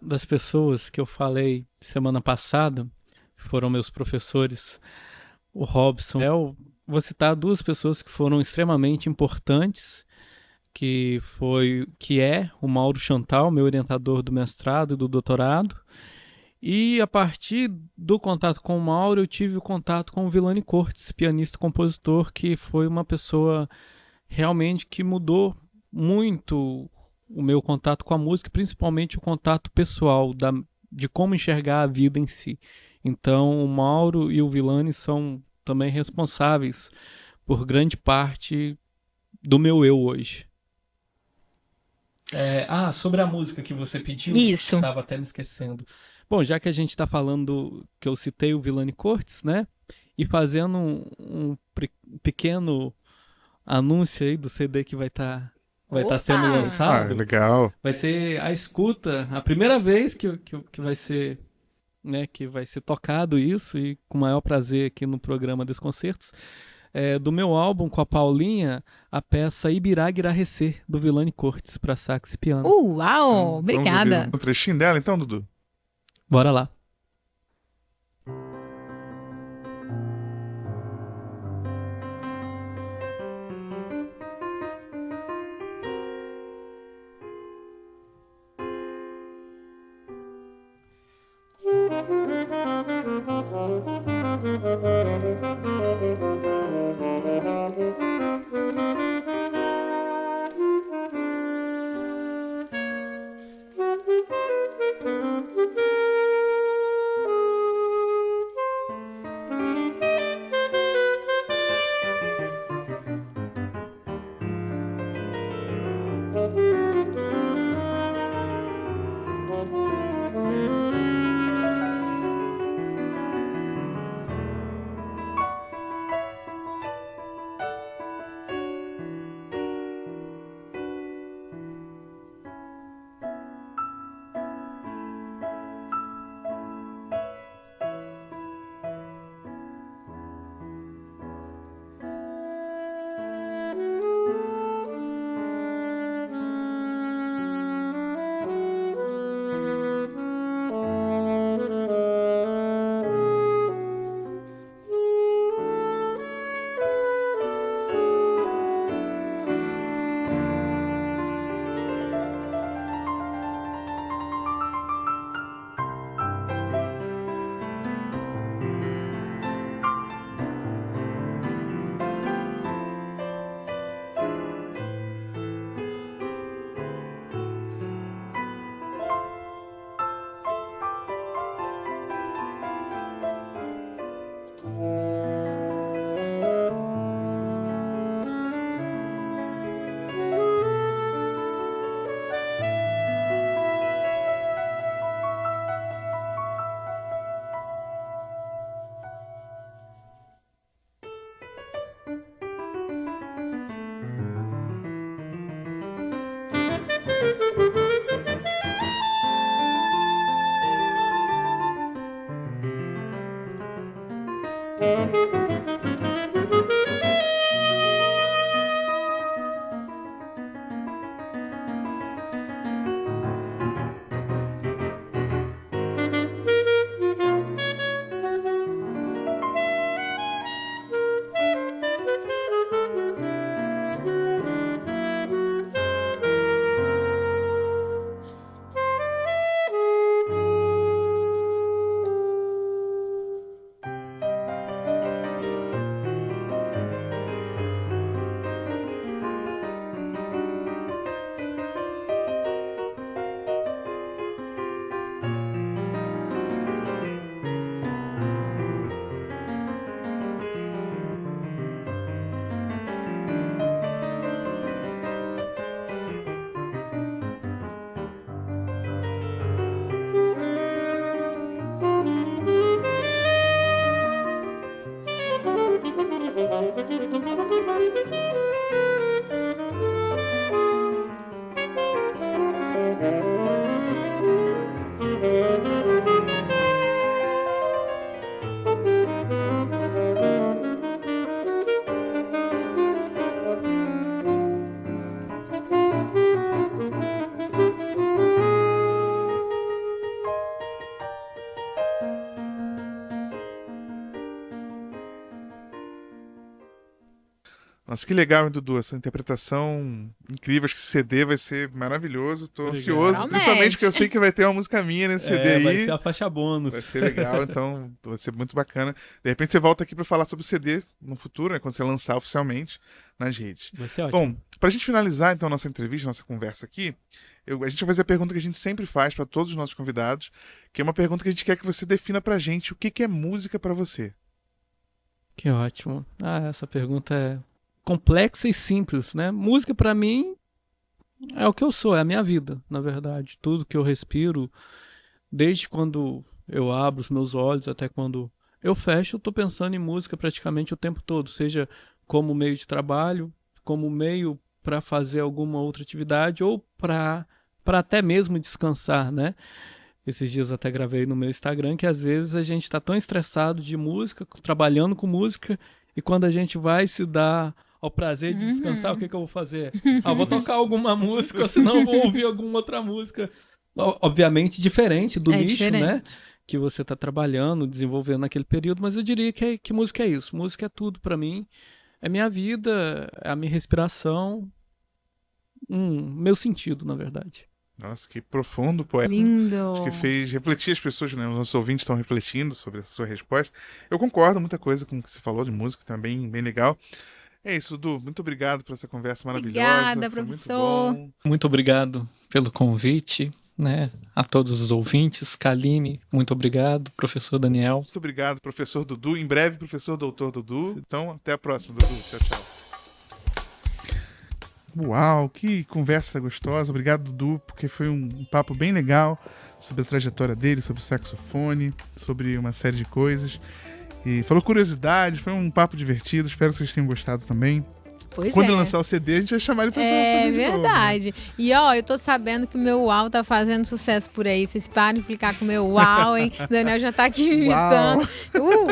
das pessoas que eu falei semana passada, que foram meus professores, o Robson, eu vou citar duas pessoas que foram extremamente importantes, que é o Mauro Chantal, meu orientador do mestrado e do doutorado. E a partir do contato com o Mauro, eu tive o contato com o Vilani Cortes, pianista e compositor, que foi uma pessoa realmente que mudou muito o meu contato com a música, principalmente o contato pessoal, de como enxergar a vida em si. Então, o Mauro e o Vilani são também responsáveis por grande parte do meu eu hoje. Sobre a música que você pediu, Isso. estava até me esquecendo. Bom, já que a gente está falando que eu citei o Vilani Cortes, né? E fazendo um pequeno anúncio aí do CD que vai estar sendo lançado. Legal. Vai ser a escuta, a primeira vez que vai ser, né, que vai ser tocado isso, e com o maior prazer aqui no programa Desconcertos, do meu álbum com a Paulinha, a peça Ibirá Guirarrecê, do Vilani Cortes, para sax e piano. Uau, obrigada. Vamos ouvir um trechinho dela então, Dudu? Bora lá. Nossa, que legal, hein, Dudu, essa interpretação incrível. Acho que esse CD vai ser maravilhoso. Tô Obrigado. ansioso, Promete. principalmente porque eu sei que vai ter uma música minha nesse CD aí. Vai ser a faixa bônus. Vai ser legal, então vai ser muito bacana. De repente você volta aqui para falar sobre o CD no futuro, né, quando você lançar oficialmente nas redes. Vai ser ótimo. Bom, pra gente finalizar então a nossa entrevista, nossa conversa aqui, a gente vai fazer a pergunta que a gente sempre faz para todos os nossos convidados, que é uma pergunta que a gente quer que você defina pra gente o que é música pra você. Que ótimo. Essa pergunta é complexa e simples, né? Música pra mim é o que eu sou, é a minha vida, na verdade. Tudo que eu respiro, desde quando eu abro os meus olhos até quando eu fecho, eu tô pensando em música praticamente o tempo todo, seja como meio de trabalho, como meio para fazer alguma outra atividade ou para até mesmo descansar, né? Esses dias até gravei no meu Instagram que às vezes a gente está tão estressado de música, trabalhando com música, e quando a gente vai se dar ao prazer de descansar, o que eu vou fazer? Vou tocar alguma música, ou senão vou ouvir alguma outra música. Obviamente diferente do nicho, diferente. né? Que você está trabalhando, desenvolvendo naquele período, mas eu diria que música é isso. Música é tudo para mim. É minha vida, é a minha respiração, meu sentido, na verdade. Nossa, que profundo, poeta. Lindo. Acho que fez refletir as pessoas, né? Os nossos ouvintes estão refletindo sobre essa sua resposta. Eu concordo muita coisa com o que você falou de música, também bem legal. É isso, Dudu. Muito obrigado por essa conversa maravilhosa. Obrigada, Foi professor. Muito bom. Muito obrigado pelo convite, né? A todos os ouvintes. Kaline, muito obrigado. Professor Daniel. Muito obrigado, professor Dudu. Em breve, professor doutor Dudu. Então, até a próxima, Dudu. Tchau, tchau. Uau, que conversa gostosa. Obrigado, Dudu, porque foi um papo bem legal sobre a trajetória dele, sobre o saxofone, sobre uma série de coisas. E falou curiosidades, foi um papo divertido. Espero que vocês tenham gostado também. Pois Quando é. ele lançar o CD, a gente vai chamar ele pra É fazer de novo, né? verdade. E ó, eu tô sabendo que o meu uau tá fazendo sucesso por aí. Vocês param de implicar com o meu uau, hein? O Daniel já tá aqui me imitando.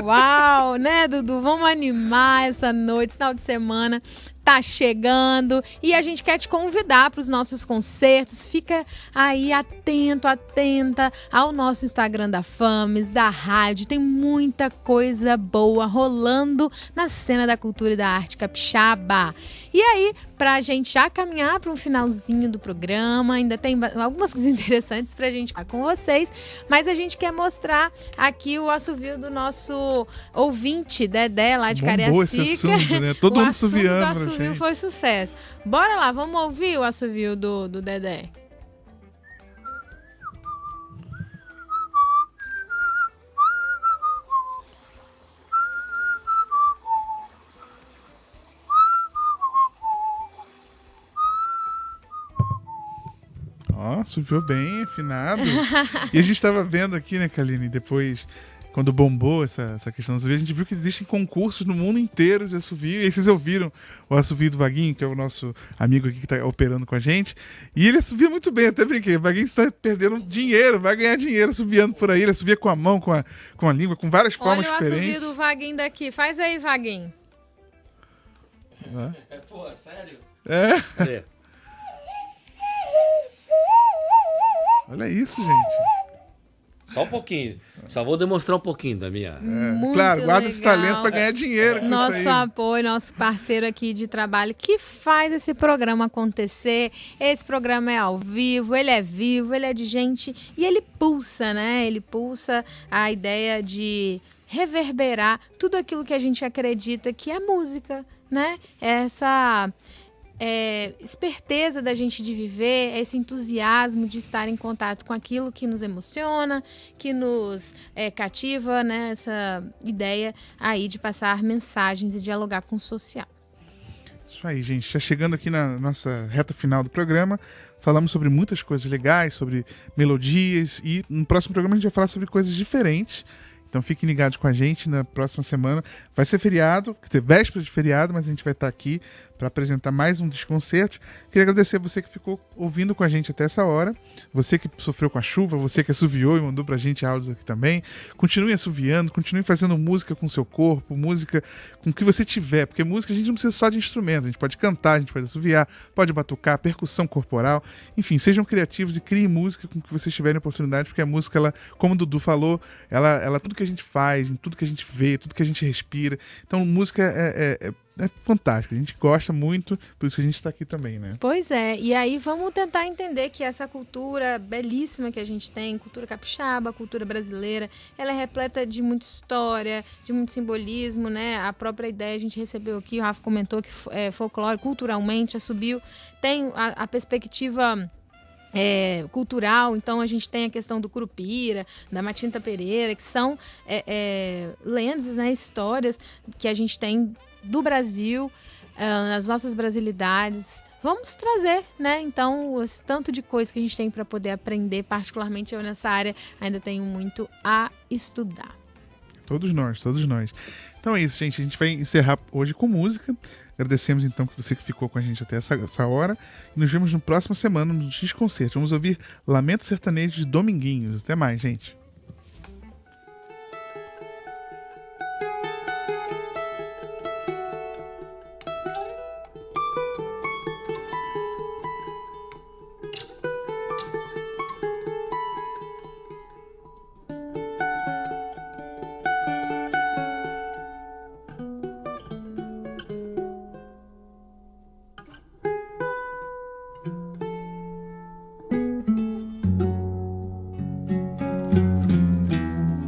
Uau, né, Dudu? Vamos animar essa noite, final de semana. Tá chegando e a gente quer te convidar para os nossos concertos. Fica aí atento, atenta ao nosso Instagram da FAMES, da rádio. Tem muita coisa boa rolando na cena da cultura e da arte capixaba. E aí, pra gente já caminhar para um finalzinho do programa, ainda tem algumas coisas interessantes pra gente ficar com vocês, mas a gente quer mostrar aqui o assovio do nosso ouvinte, Dedé, lá de Bombou esse Cariacica. assunto, né? Todo mundo O assunto do assoviando pra assovio gente. foi sucesso. Bora lá, vamos ouvir o assovio do Dedé. Ó, subiu bem, afinado. E a gente tava vendo aqui, né, Kaline, depois, quando bombou essa questão do assovio, a gente viu que existem concursos no mundo inteiro de assovio. E aí vocês ouviram o assovio do Vaguinho, que é o nosso amigo aqui que tá operando com a gente. E ele assovia muito bem, até brinquei. O Vaguinho está perdendo dinheiro, vai ganhar dinheiro assoviando por aí. Ele assovia com a mão, com a língua, com várias formas Olha o diferentes. assovio do Vaguinho daqui. Faz aí, Vaguinho. Pô, sério? É, Cadê? olha isso, gente. Só um pouquinho. Só vou demonstrar um pouquinho da minha. Muito Claro, guarda esse legal. talento para ganhar dinheiro com Nosso isso aí. apoio, nosso parceiro aqui de trabalho que faz esse programa acontecer. Esse programa é ao vivo, ele é de gente e ele pulsa, né? Ele pulsa a ideia de reverberar tudo aquilo que a gente acredita que é música, né? Essa esperteza da gente de viver, esse entusiasmo de estar em contato com aquilo que nos emociona, que nos cativa, né? Essa ideia aí de passar mensagens e dialogar com o social. Isso aí, gente. Já chegando aqui na nossa reta final do programa, falamos sobre muitas coisas legais, sobre melodias, e no próximo programa a gente vai falar sobre coisas diferentes. Então fiquem ligados com a gente na próxima semana. Vai ser feriado, quer dizer, véspera de feriado, mas a gente vai estar aqui para apresentar mais um Desconcerto. Queria agradecer a você que ficou ouvindo com a gente até essa hora, você que sofreu com a chuva, você que assoviou e mandou pra gente áudios aqui também. Continue assoviando, continue fazendo música com o seu corpo, música com o que você tiver, porque música a gente não precisa só de instrumento, a gente pode cantar, a gente pode assoviar, pode batucar, percussão corporal, enfim, sejam criativos e criem música com que vocês tiverem oportunidade, porque a música, ela, como o Dudu falou, ela tudo que que a gente faz, em tudo que a gente vê, tudo que a gente respira. Então, música é fantástico. A gente gosta muito, por isso que a gente está aqui também, né? Pois é, e aí vamos tentar entender que essa cultura belíssima que a gente tem, cultura capixaba, cultura brasileira, ela é repleta de muita história, de muito simbolismo, né? A própria ideia a gente recebeu aqui, o Rafa comentou que folclore culturalmente subiu, tem a perspectiva cultural, então a gente tem a questão do Curupira, da Matinta Pereira, que são lendas, né? Histórias que a gente tem do Brasil, as nossas brasilidades, vamos trazer, né? Então, esse tanto de coisa que a gente tem para poder aprender, particularmente eu nessa área, ainda tenho muito a estudar. Todos nós. Então é isso, gente. A gente vai encerrar hoje com música. Agradecemos, então, que você que ficou com a gente até essa hora. E nos vemos na próxima semana no X-Concerto. Vamos ouvir Lamento Sertanejo de Dominguinhos. Até mais, gente.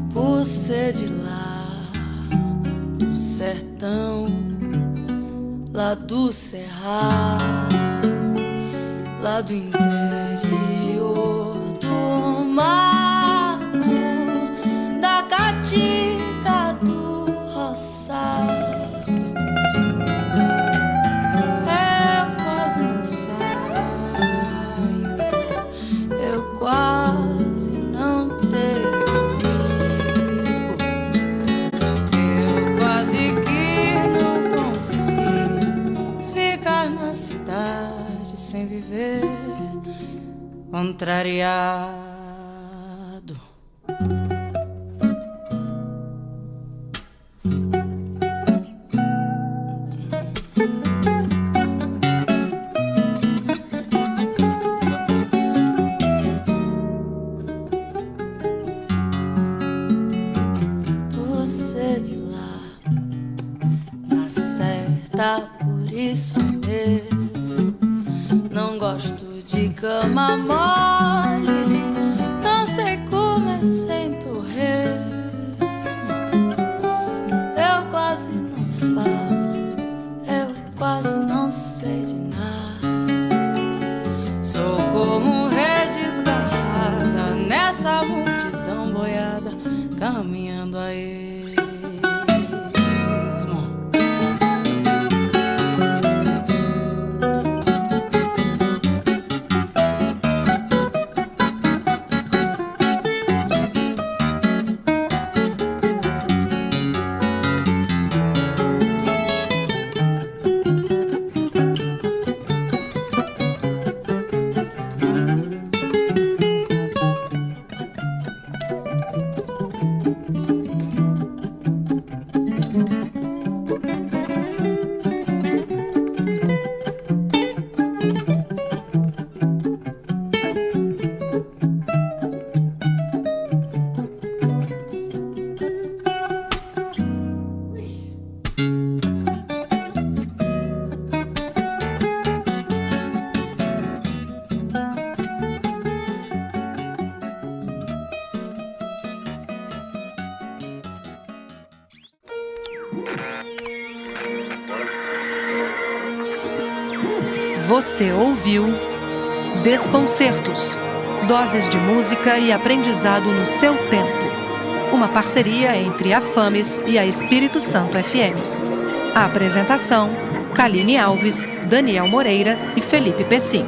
Você de lá do sertão, lá do cerrado, lá do interior do mato, da caatinga do roçado. Eu quase não saio, eu quase não tenho. Sem viver contrariado. Você de lá tá certa, por isso mesmo. Não gosto de cama mole, não sei comer sem torresmo. Eu quase não falo, eu quase não sei de nada. Sou como desgarrada nessa multidão boiada, caminhando a esmo. Você ouviu Desconcertos, doses de música e aprendizado no seu tempo. Uma parceria entre a FAMES e a Espírito Santo FM. A apresentação, Kaline Alves, Daniel Moreira e Felipe Pessim.